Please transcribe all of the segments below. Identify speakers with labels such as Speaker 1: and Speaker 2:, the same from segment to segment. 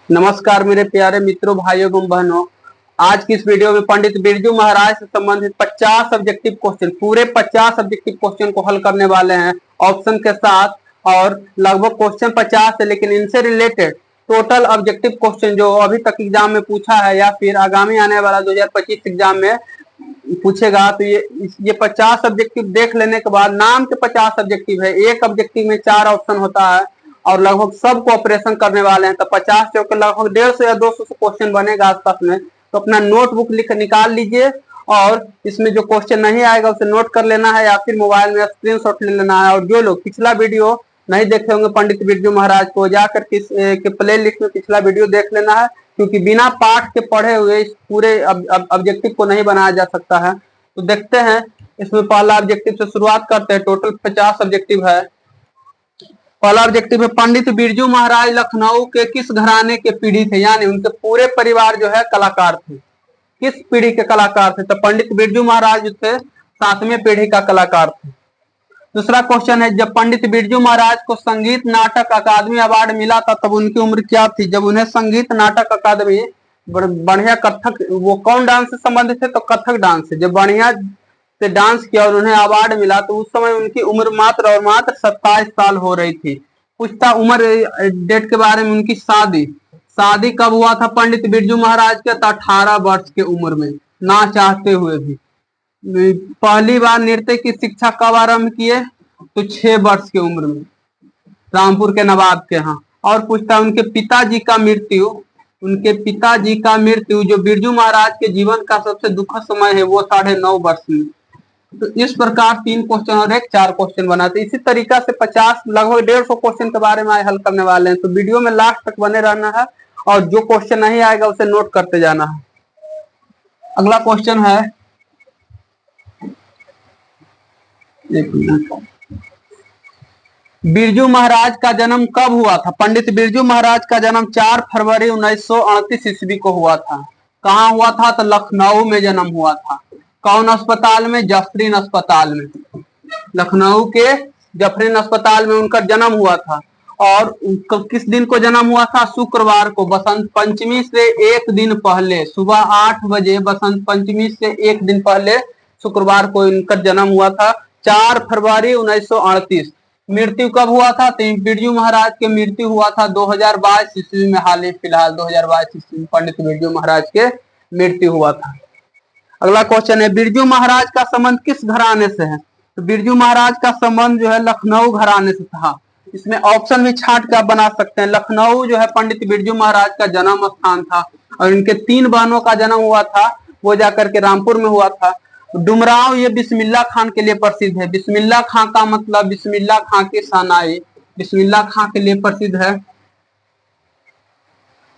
Speaker 1: नमस्कार मेरे प्यारे मित्रों, भाइयों एवं बहनों। आज की इस वीडियो में पंडित बिरजू महाराज से संबंधित 50 ऑब्जेक्टिव क्वेश्चन, पूरे 50 ऑब्जेक्टिव क्वेश्चन को हल करने वाले हैं ऑप्शन के साथ। और लगभग क्वेश्चन 50 है, लेकिन इनसे रिलेटेड टोटल ऑब्जेक्टिव क्वेश्चन जो अभी तक एग्जाम में पूछा है या फिर आगामी आने वाला 2025 एग्जाम में पूछेगा, तो ये 50 ऑब्जेक्टिव देख लेने के बाद, नाम के 50 ऑब्जेक्टिव है, एक ऑब्जेक्टिव में 4 ऑप्शन होता है और लगभग सब को ऑपरेशन करने वाले हैं, तो 50 से होकर लगभग 150 या 200 क्वेश्चन बनेगा आसपास में। तो अपना नोटबुक निकाल लीजिए और इसमें जो क्वेश्चन नहीं आएगा उसे नोट कर लेना है या फिर मोबाइल में स्क्रीनशॉट ले लेना है। और जो लोग पिछला वीडियो नहीं देखे होंगे पंडित बिरजू महाराज को, जाकर के प्ले लिस्ट में पिछला वीडियो देख लेना है, क्योंकि बिना पाठ के पढ़े हुए इस पूरे ऑब्जेक्टिव को नहीं बनाया जा सकता है। तो देखते हैं, इसमें पहला ऑब्जेक्टिव से शुरुआत करते हैं। टोटल 50 ऑब्जेक्टिव है। पहला ऑब्जेक्टिव है, पंडित बिरजू महाराज लखनऊ के किस घराने के पीढ़ी थे, यानी उनके पूरे परिवार जो है कलाकार थे। किस पीढ़ी के कलाकार थे? तो पंडित बिरजू महाराज जो थे 7वें पीढ़ी का कलाकार थे। दूसरा क्वेश्चन है, जब पंडित बिरजू महाराज को संगीत नाटक अकादमी अवार्ड मिला था तब उनकी उम्र क्या थी? जब उन्हें संगीत नाटक अकादमी बढ़िया कथक, वो कौन डांस से संबंधित है? तो कथक डांस से जब बढ़िया से डांस किया और उन्हें अवार्ड मिला तो उस समय उनकी उम्र मात्र और मात्र 27 साल हो रही थी। पूछता उम्र डेट के बारे में, उनकी शादी कब हुआ था पंडित बिरजू महाराज के? तो 18 वर्ष के उम्र में, ना चाहते हुए भी। पहली बार नृत्य की शिक्षा कब आरंभ किए? तो 6 वर्ष की उम्र में, रामपुर के नवाब के यहाँ। और पूछता उनके पिताजी का मृत्यु जो बिरजू महाराज के जीवन का सबसे दुखद समय है, वो 9.5 वर्ष में। तो इस प्रकार 3 क्वेश्चन और 4 क्वेश्चन बनाते। इसी तरीका से 50 लगभग 150 क्वेश्चन के बारे में हल करने वाले हैं। तो वीडियो में लास्ट तक बने रहना है और जो क्वेश्चन नहीं आएगा उसे नोट करते जाना है। अगला क्वेश्चन है, बिरजू महाराज का जन्म कब हुआ था? पंडित बिरजू महाराज का जन्म 4 फरवरी 1938 ईस्वी को हुआ था। कहाँ हुआ था? तो लखनऊ में जन्म हुआ था। कौन अस्पताल में? जफरीन अस्पताल में। लखनऊ के जफरीन अस्पताल में उनका जन्म हुआ था। और किस दिन को जन्म हुआ था? शुक्रवार को, बसंत पंचमी से 1 दिन पहले, सुबह 8 बजे बसंत पंचमी से 1 दिन पहले शुक्रवार को इनका जन्म हुआ था, 4 फरवरी 1938। मृत्यु कब हुआ था? तो बिरजू महाराज के मृत्यु हुआ था 2022 ईस्वी में। हाल ही फिलहाल 2022 ईस्वी में पंडित बिरजू महाराज के मृत्यु हुआ था। अगला क्वेश्चन है, बिरजू महाराज का संबंध किस घराने से है? तो बिरजू महाराज का संबंध जो है लखनऊ घराने से था। इसमें ऑप्शन भी छांट के आप बना सकते हैं। लखनऊ जो है पंडित बिरजू महाराज का जन्म स्थान था और इनके 3 बहनों का जन्म हुआ था, वो जाकर के रामपुर में हुआ था। डुमरांव ये बिस्मिल्लाह खान के लिए प्रसिद्ध है। बिस्मिल्लाह खां का मतलब बिस्मिल्लाह खां की शहनाई, बिस्मिल्लाह खां के लिए प्रसिद्ध है।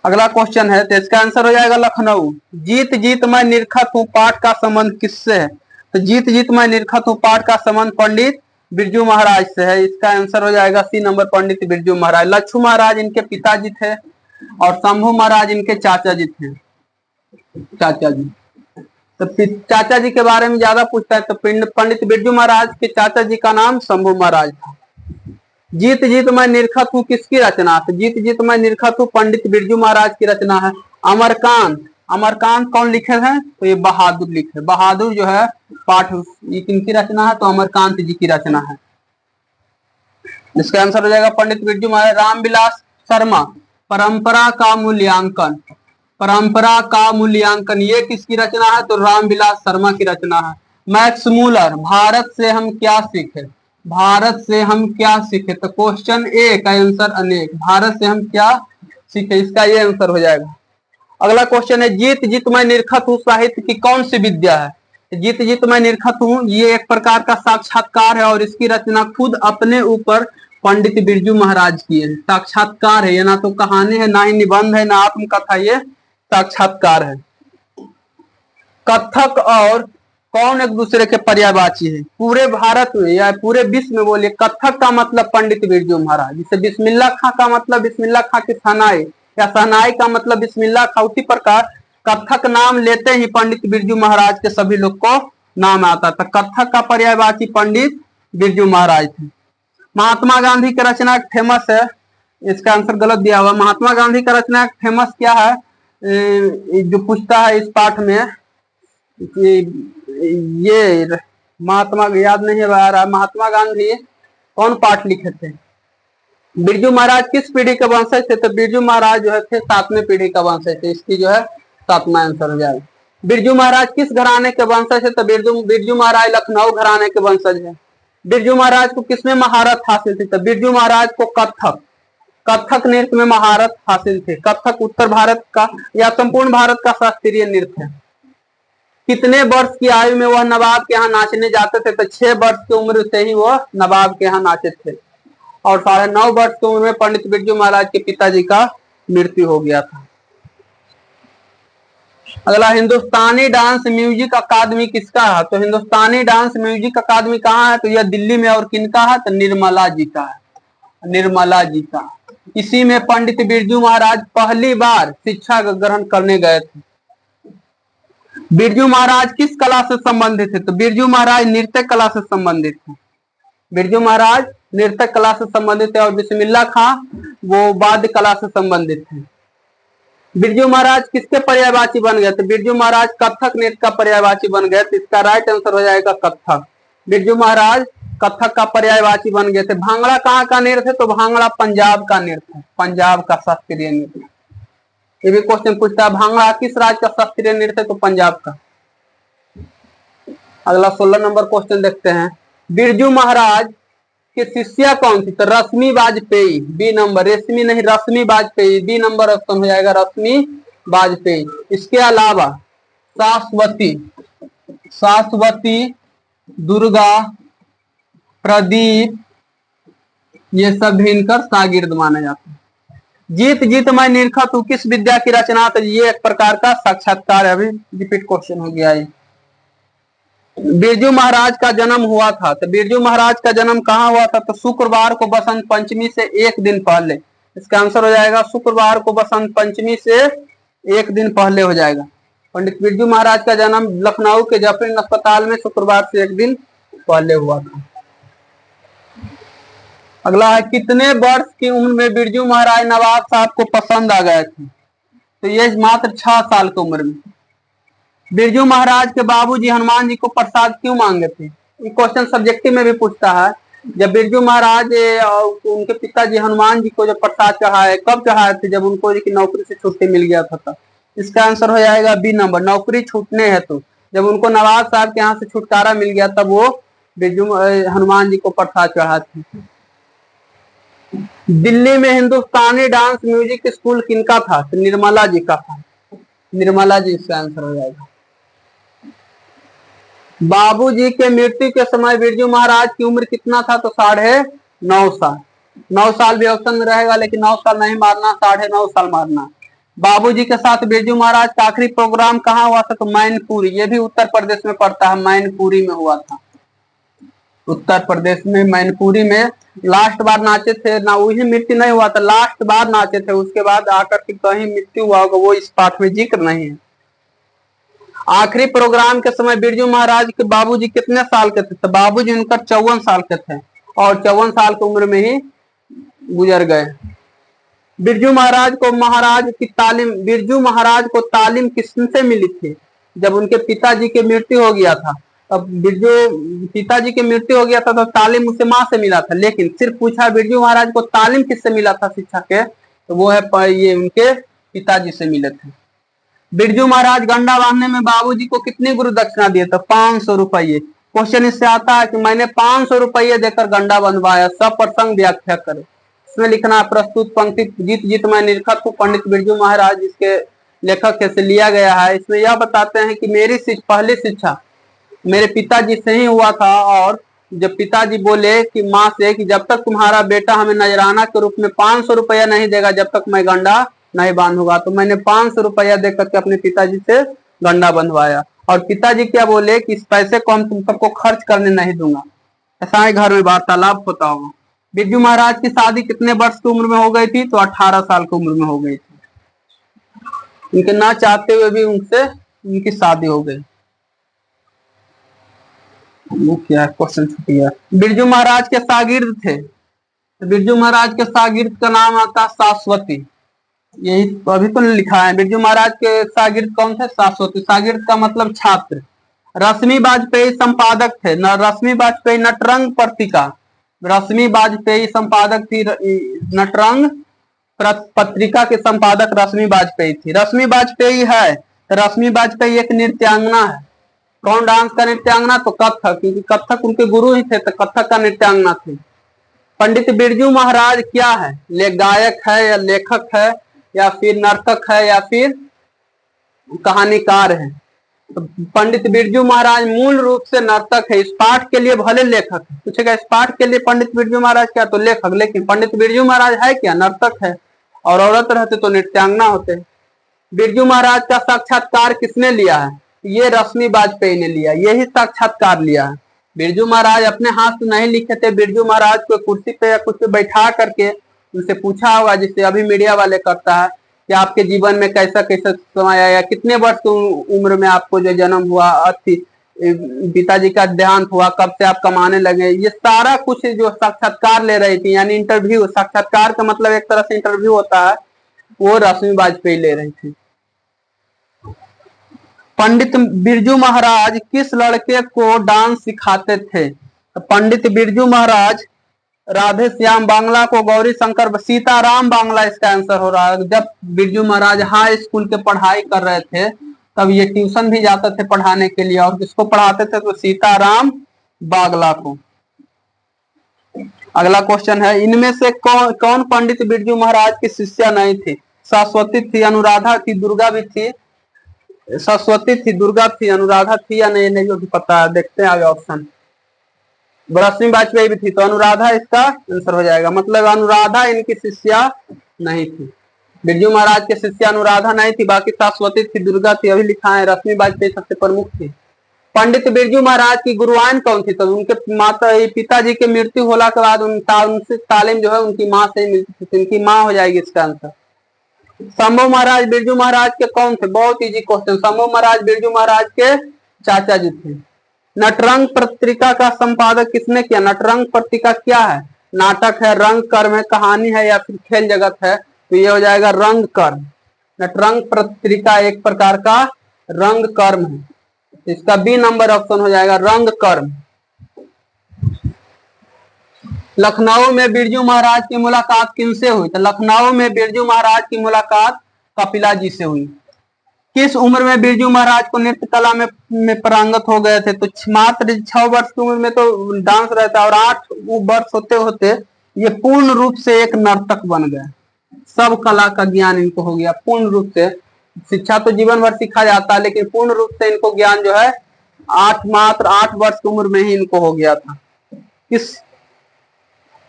Speaker 1: अगला क्वेश्चन है, तो इसका आंसर हो जाएगा लखनऊ। जीत जीत मैं निरखत हूँ पाठ का संबंध किससे है? तो जीत जीत मैं निरखत हूँ पाठ का संबंध पंडित बिरजू महाराज से है। इसका आंसर हो जाएगा सी नंबर, पंडित बिरजू महाराज। लच्छू महाराज इनके पिताजी थे और शंभू महाराज इनके चाचा जी थे। तो चाचा जी के बारे में ज्यादा पूछता है, तो पंडित बिरजू महाराज के चाचा जी का नाम शंभू महाराज था। जीत जीत मैं निरखत हूँ किसकी रचना? तो जीत जीत मैं निरखत हूँ पंडित बिरजू महाराज की रचना है। अमरकांत कौन लिखे हैं? तो ये बहादुर लिखे। बहादुर जो है पाठ, ये किनकी रचना है? तो अमरकांत जी की रचना है। इसका आंसर हो जाएगा पंडित बिरजू महाराज। रामविलास शर्मा, परंपरा का मूल्यांकन ये किसकी रचना है? तो रामविलास शर्मा की रचना है। मैक्स मूलर, भारत से हम क्या सीखे? तो क्वेश्चन ए का आंसर अनेक, भारत से हम क्या सीखे, इसका ये आंसर हो जाएगा। अगला क्वेश्चन है, जीत जीत मैं निरखत हूँ साहित्य की कौन सी विद्या है? जीत जीत मैं निरखत हूँ ये एक प्रकार का साक्षात्कार है और इसकी रचना खुद अपने ऊपर पंडित बिरजू महाराज की है। साक्षात्कार है, ये ना तो कहानी है, ना ही निबंध है, ना आत्मकथा, ये साक्षात्कार है। कथक और कौन एक दूसरे के पर्यायवाची है? पूरे भारत में या पूरे विश्व में बोलिए। कथक का मतलब पंडित बिरजू महाराज, जिसे बिस्मिल्लाह खां का मतलब बिस्मिल्लाह खां की शहनाई, या शहनाई का मतलब बिस्मिल्लाह खां। उसी प्रकार कथक नाम लेते ही पंडित बिरजू महाराज के सभी लोग को नाम आता था। कथक का पर्यायवाची पंडित बिरजू महाराज थे। महात्मा गांधी की रचना फेमस है, इसका आंसर गलत दिया हुआ। महात्मा गांधी का रचना फेमस क्या है, जो पूछता है इस पाठ में, ये महात्मा याद नहीं आ रहा। महात्मा गांधी कौन पाठ लिखे थे? बिरजू महाराज किस पीढ़ी के वंशज थे? तो बिरजू महाराज जो है थे 7वें पीढ़ी का वंशज थे। इसकी जो है 7वां आंसर हो जाएगा। बिरजू महाराज किस घराने के वंशज है? तो बिरजू महाराज लखनऊ घराने के वंशज है। बिरजू महाराज को किसमें महारत हासिल थी? तो बिरजू महाराज को कथक नृत्य में महारत हासिल थी। कथक उत्तर भारत का या संपूर्ण भारत का शास्त्रीय नृत्य है। कितने वर्ष की आयु में वह नवाब के यहाँ नाचने जाते थे? तो 6 वर्ष की उम्र से ही वह नवाब के यहाँ नाचे थे। और 9.5 वर्ष की उम्र में पंडित बिरजू महाराज के पिताजी का मृत्यु हो गया था। अगला, हिंदुस्तानी डांस म्यूजिक अकादमी किसका है? तो हिंदुस्तानी डांस म्यूजिक अकादमी कहाँ है? तो यह दिल्ली में। और किनका है? तो निर्मला जी का है। निर्मला जी का। इसी में पंडित बिरजू महाराज पहली बार शिक्षा ग्रहण करने गए थे। बिरजू महाराज किस कला से संबंधित है? तो बिरजू महाराज नृत्य कला से संबंधित है। बिरजू महाराज नृत्य कला से संबंधित है। और बिस्मिल्लाह खां वो वाद्य कला से संबंधित है। बिरजू महाराज किसके पर्यायवाची बन गए? तो बिरजू महाराज कथक नृत्य का पर्यायवाची बन गए। तो इसका राइट आंसर हो जाएगा कथक। बिरजू महाराज कथक का पर्यायवाची बन गए थे। भांगड़ा कहाँ का नृत्य है? तो भांगड़ा पंजाब का नृत्य है। पंजाब का शास्त्रीय नृत्य। ये भी क्वेश्चन पूछता है, भांगड़ा किस राज्य का शास्त्रीय नृत्य है? तो पंजाब का। अगला 16 नंबर क्वेश्चन देखते हैं। बिरजू महाराज की शिष्या कौन थी? तो रश्मि वाजपेयी। B number. रेशमी नहीं, Rashmi Vajpayee. B number option हो जाएगा रश्मि वाजपेयी। इसके अलावा शाश्वती, दुर्गा, प्रदीप, ये सब भी इनकर शागिर्द माने जाते हैं। जीत जीत मैं निरखत हूँ किस विद्या की रचना? तो ये एक प्रकार का साक्षात्कार है। अभी रिपीट क्वेश्चन हो गया है। बिरजू महाराज का जन्म हुआ था। तो बिरजू महाराज का जन्म कहाँ हुआ था? तो शुक्रवार को बसंत पंचमी से 1 दिन पहले। इसका आंसर हो जाएगा शुक्रवार को बसंत पंचमी से 1 दिन पहले हो जाएगा। पंडित बिरजू महाराज का जन्म लखनऊ के जफरीन अस्पताल में शुक्रवार से 1 दिन पहले हुआ था। अगला है, कितने वर्ष की उम्र में बिरजू महाराज नवाब साहब को पसंद आ गए थे? तो ये मात्र 6 साल की उम्र में। बिरजू महाराज के बाबूजी हनुमान जी को प्रसाद क्यों मांगे थे? ये क्वेश्चन सब्जेक्टिव में भी पूछता है। जब बिरजू महाराज उनके पिताजी हनुमान जी को जब प्रसाद चढ़ाए, कब चढ़ाए थे? जब उनको नौकरी से छुट्टी मिल गया था तब। इसका आंसर हो जाएगा बी नंबर। नौकरी छूटने है तो जब उनको नवाब साहब के यहाँ से छुटकारा मिल गया तब वो बिरजू हनुमान जी को प्रसाद चढ़ाते थे। दिल्ली में हिंदुस्तानी डांस म्यूजिक स्कूल किनका था? तो निर्मला जी का था। निर्मला जी इसका आंसर हो जाएगा। बाबूजी के मृत्यु के समय बिरजू महाराज की उम्र कितना था? तो 9.5 साल। 9 साल भी ऑप्शन में रहेगा, लेकिन 9 साल नहीं मारना, 9.5 साल मारना। बाबूजी के साथ बिरजू महाराज का आखिरी प्रोग्राम कहाँ हुआ था? तो मैनपुरी। ये भी उत्तर प्रदेश में पड़ता है। मैनपुरी में हुआ था। उत्तर प्रदेश में मैनपुरी में लास्ट बार नाचे थे ना। वही मृत्यु नहीं हुआ था, लास्ट बार नाचे थे। उसके बाद आकर के कहीं मृत्यु हुआ होगा, वो इस पाठ में जिक्र नहीं है। आखिरी प्रोग्राम के समय बिरजू महाराज के बाबूजी कितने साल के थे? तो बाबूजी उनका 54 साल के थे और 54 साल की उम्र में ही गुजर गए। बिरजू महाराज को तालीम किससे मिली थी? जब उनके पिताजी की मृत्यु हो गया था। अब पिताजी की मृत्यु हो गया था तो तालीम उसे माँ से मिला था। लेकिन सिर्फ पूछा बिरजू महाराज को तालीम किससे मिला था शिक्षा के? तो वो है ये उनके पिताजी से मिले थे। बिरजू महाराज गंडा बांधने में बाबूजी को कितनी गुरु दक्षिणा दिए? तो 500 रुपये। क्वेश्चन इससे आता है कि मैंने 500 रुपये देकर गंडा बंधवाया, सब प्रसंग व्याख्या करें। इसमें लिखना प्रस्तुत पंक्ति जीत जीत मैं निरखत हूँ पंडित बिरजू महाराज इसके लेखक से लिया गया है। इसमें यह बताते हैं कि मेरी पहली शिक्षा मेरे पिताजी से ही हुआ था। और जब पिताजी बोले कि माँ से कि जब तक तुम्हारा बेटा हमें नजराना के रूप में 500 रुपया नहीं देगा जब तक मैं गंडा नहीं बांधूंगा, तो मैंने 500 रुपया दे करके अपने पिताजी से गंडा बंधवाया। और पिताजी क्या बोले कि इस पैसे को हम तुम सबको खर्च करने नहीं दूंगा। ऐसा ही घर में वार्तालाप होता होगा। बिरजू महाराज की शादी कितने वर्ष की उम्र में हो गई थी? तो 18 साल की उम्र में हो गई थी। उनके ना चाहते हुए भी उनसे उनकी शादी हो गई। वो क्या क्वेश्चन छूट गया। बिरजू महाराज के शागिर्द थे तो बिरजू महाराज के शागिर्द का नाम आता है शाश्वती। यही तो अभी तो लिखा है। बिरजू महाराज के शागिर्द कौन थे? शाश्वती। शागिर्द का मतलब छात्र। रश्मि वाजपेयी संपादक थे। न रश्मि वाजपेयी नटरंग पत्रिका, रश्मि वाजपेयी संपादक थी नटरंग पत्रिका के संपादक रश्मि वाजपेयी थी। रश्मि वाजपेयी है तो रश्मि वाजपेयी एक नृत्यांगना है। कौन डांस का नृत्यांगना? तो कथक, क्योंकि कथक उनके गुरु ही थे तो कथक का नृत्यांगना थे। पंडित बिरजू महाराज क्या है? गायक है या लेखक है या फिर नर्तक है या फिर कहानीकार है? तो पंडित बिरजू महाराज मूल रूप से नर्तक है। इस पाठ के लिए भले लेखक है, पूछेगा इस पाठ के लिए पंडित बिरजू महाराज क्या? तो लेखक। लेकिन पंडित बिरजू महाराज है क्या? नर्तक है। और औरत रहते तो नृत्यांगना होते। बिरजू महाराज का साक्षात्कार किसने लिया है? ये रश्मि वाजपेयी ने लिया, यही साक्षात्कार लिया है। बिरजू महाराज अपने हाथ से नहीं लिखे थे। बिरजू महाराज को कुर्सी पे या कुछ पे बैठा करके उनसे पूछा होगा, जिससे अभी मीडिया वाले करता है कि आपके जीवन में कैसा कैसा समय आया, कितने वर्ष की उम्र में आपको जो जन्म हुआ, पिताजी का देहांत हुआ, कब से आप कमाने लगे, ये सारा कुछ जो साक्षात्कार ले रही थी, यानी इंटरव्यू। साक्षात्कार का मतलब एक तरह से इंटरव्यू होता है, वो रश्मि वाजपेयी ले रही थी। पंडित बिरजू महाराज किस लड़के को डांस सिखाते थे? तो पंडित बिरजू महाराज राधे श्याम बांग्ला को, गौरी शंकर, सीताराम बांग्ला इसका आंसर हो रहा है। जब बिरजू महाराज हाई स्कूल के पढ़ाई कर रहे थे तब ये ट्यूशन भी जाते थे पढ़ाने के लिए, और किसको पढ़ाते थे? तो सीताराम बांग्ला को। अगला क्वेश्चन है, इनमें से कौन पंडित बिरजू महाराज की शिष्या नहीं थी? सरस्वती थी, अनुराधा थी, दुर्गा भी थी। सरस्वती थी, दुर्गा थी, अनुराधा थी या नहीं जो पता है, देखते हैं आगे ऑप्शन। रश्मि वाजपेयी भी थी, तो अनुराधा इसका आंसर हो जाएगा। मतलब अनुराधा इनकी शिष्या नहीं थी। बिरजू महाराज के शिष्या अनुराधा नहीं थी, बाकी सरस्वती थी, दुर्गा थी, अभी लिखा है। रश्मि वाजपेयी सबसे प्रमुख थी। पंडित बिरजू महाराज की गुरुआइन कौन थी? तो उनके माता पिताजी की मृत्यु होने के बाद उनसे तालीम जो है उनकी माँ से ही मिलती थी, उनकी माँ हो जाएगी इसका आंसर। शंभू महाराज बिरजू महाराज के कौन थे? बहुत इजी क्वेश्चन। शंभू महाराज बिरजू महाराज के चाचा जी थे। नटरंग पत्रिका का संपादक किसने किया? नटरंग पत्रिका क्या है? नाटक है, रंग कर्म है, कहानी है या फिर खेल जगत है? तो ये हो जाएगा रंग कर्म। नटरंग पत्रिका एक प्रकार का रंग कर्म है, इसका बी नंबर ऑप्शन हो जाएगा, रंग कर्म। लखनऊ में बिरजू महाराज की मुलाकात किनसे हुई? तो लखनऊ में बिरजू महाराज की मुलाकात कपिला जी से हुई। किस उम्र में बिरजू महाराज को नृत्य कला में पारंगत हो गए थे? तो मात्र 6 वर्ष की उम्र में तो डांस रहता है, और 8 वर्ष होते होते ये पूर्ण रूप से एक नर्तक बन गए। सब कला का ज्ञान इनको हो गया पूर्ण रूप से। शिक्षा तो जीवन भर सिखा जाता है, लेकिन पूर्ण रूप से इनको ज्ञान जो है मात्र 8 वर्ष की उम्र में ही इनको हो गया था।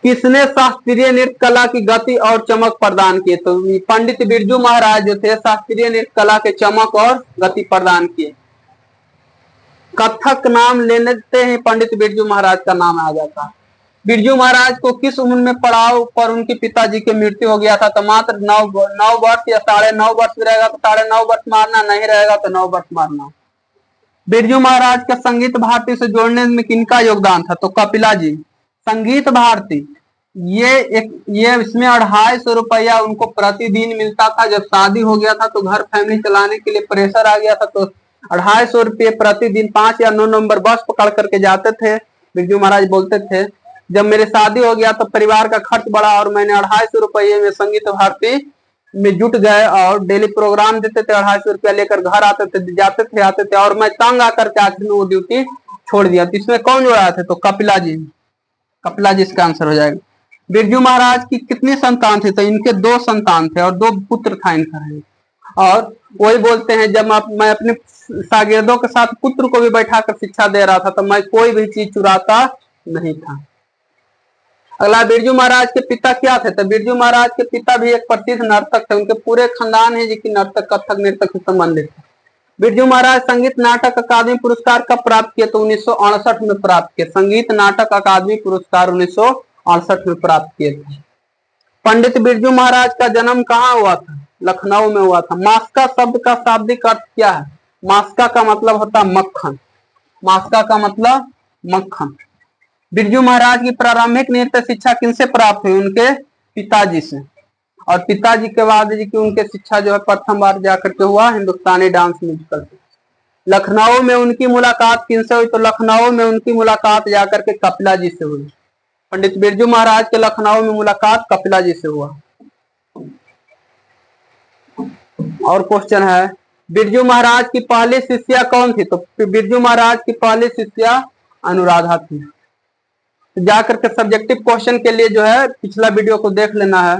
Speaker 1: किसने शास्त्रीय नृत्य कला की गति और चमक प्रदान किए? तो पंडित बिरजू महाराज जो थे शास्त्रीय नृत्य कला के चमक और गति प्रदान किए। कथक नाम लेते ही पंडित बिरजू महाराज का नाम आ जाता है। बिरजू महाराज को किस उम्र में पड़ाव पर उनके पिताजी की मृत्यु हो गया था? तो मात्र 9 वर्ष या 9.5 वर्ष में रहेगा तो 9.5 वर्ष मारना, नहीं रहेगा तो 9 वर्ष मारना। बिरजू महाराज का संगीत भारती से जोड़ने में किनका योगदान था? तो कपिला जी। संगीत भारती ये इसमें 250 रुपया उनको प्रतिदिन मिलता था। जब शादी हो गया था तो घर फैमिली चलाने के लिए प्रेशर आ गया था, तो 250 रुपये प्रतिदिन 5 या 9 नंबर बस पकड़ करके जाते थे। बिरजू महाराज बोलते थे, जब मेरे शादी हो गया तो परिवार का खर्च बढ़ा और मैंने 250 रुपये में संगीत भारती में जुट गए और डेली प्रोग्राम देते थे। 250 रुपया लेकर घर आते थे, जाते थे, आते थे, और मैं तंग आकर के आखिर में वो ड्यूटी छोड़ दिया। तो इसमें कौन जोड़ा थे? तो कपिला जी। कपिला जी इसका आंसर हो जाएगा। बिरजू महाराज की कितनी संतान थे? तो इनके 2 संतान थे और 2 पुत्र था इनका। और वही बोलते हैं, जब मैं अपने शागिर्दों के साथ पुत्र को भी बैठा कर शिक्षा दे रहा था तो मैं कोई भी चीज चुराता नहीं था। अगला, बिरजू महाराज के पिता क्या थे? तो बिरजू महाराज के पिता भी एक प्रसिद्ध नर्तक थे। उनके पूरे खानदान है जिनकी नर्तक, कथक नृत्य से संबंधित है। बिरजू महाराज संगीत नाटक अकादमी पुरस्कार कब प्राप्त किए? तो 1968 में प्राप्त किए। संगीत नाटक अकादमी पुरस्कार 1968 में प्राप्त किए थे। पंडित बिरजू महाराज का जन्म कहाँ हुआ था? लखनऊ में हुआ था। मास्का शब्द का शाब्दिक अर्थ क्या है? मास्का का मतलब होता है मक्खन। मास्का का मतलब मक्खन। बिरजू महाराज की प्रारंभिक नृत्य शिक्षा किनसे प्राप्त हुई? उनके पिताजी से। और पिताजी के बाद जी की उनके शिक्षा जो है प्रथम बार जाकर के हुआ हिंदुस्तानी डांस म्यूजिकल से। लखनऊ में उनकी मुलाकात किनसे हुई? तो लखनऊ में उनकी मुलाकात जाकर के कपिला जी से हुई। पंडित बिरजू महाराज के लखनऊ में मुलाकात कपिला जी से हुआ। और क्वेश्चन है, बिरजू महाराज की पहली शिष्या कौन थी? तो बिरजू महाराज की पहली शिष्या अनुराधा थी। तो जाकर के सब्जेक्टिव क्वेश्चन के लिए जो है पिछला वीडियो को देख लेना है।